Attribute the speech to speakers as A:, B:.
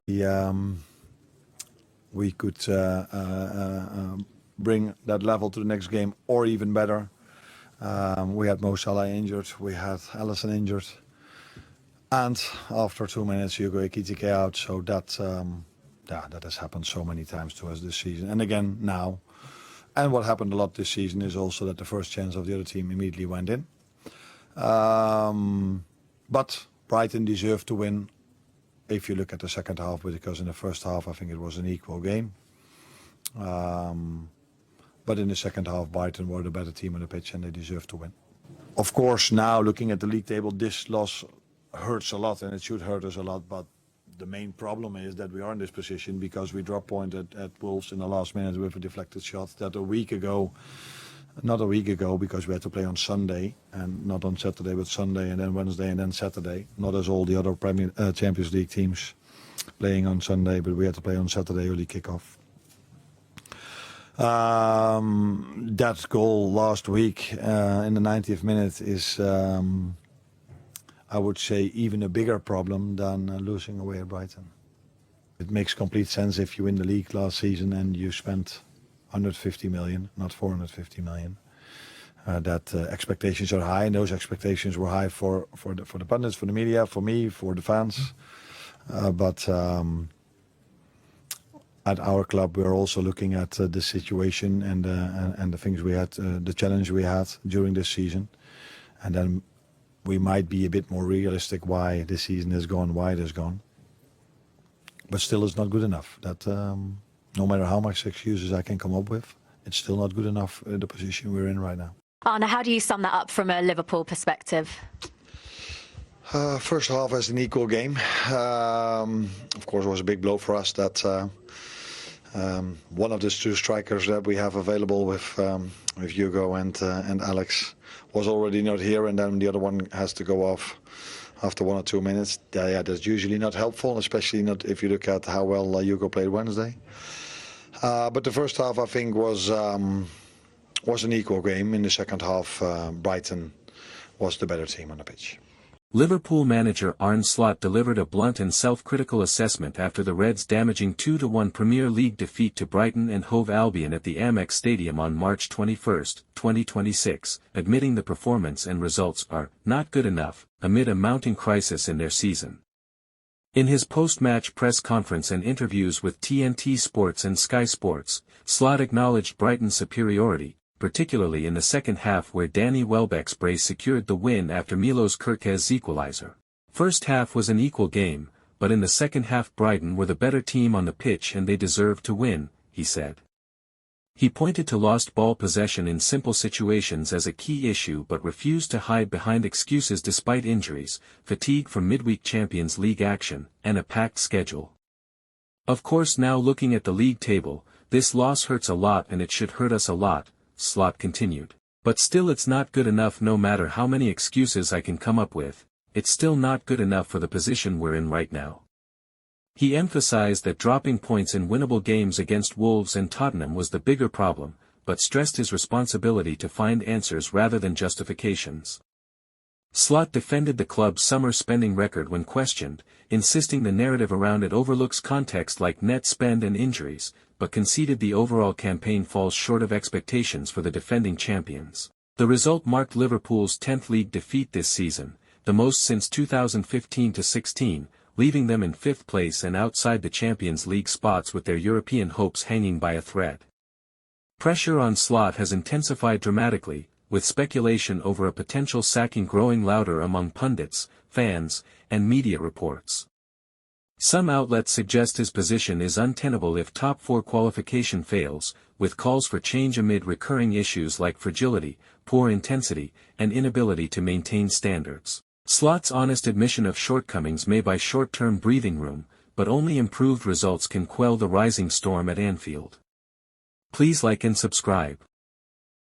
A: We could bring that level to the next game, or even better. We had Mo Salah injured, we had Alisson injured, and after 2 minutes Hugo Ekitike out. So that has happened so many times to us this season, and again now. And what happened a lot this season is also that the first chance of the other team immediately went in. But Brighton deserved to win. If you look at the second half, because in the first half I think it was an equal game. But in the second half, Brighton were the better team on the pitch and they deserved to win. Of course, now looking at the league table, this loss hurts a lot and it should hurt us a lot. But the main problem is that we are in this position because we dropped point at Wolves in the last minute with a deflected shot that not a week ago, because we had to play on Sunday, and not on Saturday, but Sunday and then Wednesday and then Saturday. Not as all the other Champions League teams playing on Sunday, but we had to play on Saturday, early kickoff. That goal last week in the 90th minute is, I would say, even a bigger problem than losing away at Brighton. It makes complete sense if you win the league last season and you spent 150 million, not 450 million. That expectations are high, and those expectations were high for the pundits, for the media, for me, for the fans. But at our club, we're also looking at the situation and the things we had, the challenge we had during this season, and then we might be a bit more realistic why this season has gone, why it has gone. But still, it's not good enough. That no matter how much excuses I can come up with, it's still not good enough in the position we're in right now.
B: Arne, how do you sum that up from a Liverpool perspective?
A: First half as an equal game. Of course, it was a big blow for us that one of the two strikers that we have available with Hugo and Alex was already not here, and then the other one has to go off after 1 or 2 minutes. Yeah, that's usually not helpful, especially not if you look at how well Hugo played Wednesday. But the first half, I think, was an equal game. In the second half, Brighton was the better team on the pitch.
C: Liverpool manager Arne Slot delivered a blunt and self-critical assessment after the Reds' damaging 2-1 Premier League defeat to Brighton and Hove Albion at the Amex Stadium on March 21, 2026, admitting the performance and results are not good enough amid a mounting crisis in their season. In his post-match press conference and interviews with TNT Sports and Sky Sports, Slot acknowledged Brighton's superiority, particularly in the second half where Danny Welbeck's brace secured the win after Milos Kerkez's equalizer. First half was an equal game, but in the second half Brighton were the better team on the pitch and they deserved to win, he said. He pointed to lost ball possession in simple situations as a key issue but refused to hide behind excuses despite injuries, fatigue from midweek Champions League action, and a packed schedule. Of course, now looking at the league table, this loss hurts a lot and it should hurt us a lot, Slot continued. But still, it's not good enough. No matter how many excuses I can come up with, it's still not good enough for the position we're in right now. He emphasized that dropping points in winnable games against Wolves and Tottenham was the bigger problem, but stressed his responsibility to find answers rather than justifications. Slot defended the club's summer spending record when questioned, insisting the narrative around it overlooks context like net spend and injuries, but conceded the overall campaign falls short of expectations for the defending champions. The result marked Liverpool's 10th league defeat this season, the most since 2015-16, leaving them in 5th place and outside the Champions League spots with their European hopes hanging by a thread. Pressure on Slot has intensified dramatically, with speculation over a potential sacking growing louder among pundits, fans, and media reports. Some outlets suggest his position is untenable if top 4 qualification fails, with calls for change amid recurring issues like fragility, poor intensity, and inability to maintain standards. Slot's honest admission of shortcomings may buy short-term breathing room, but only improved results can quell the rising storm at Anfield. Please like and subscribe.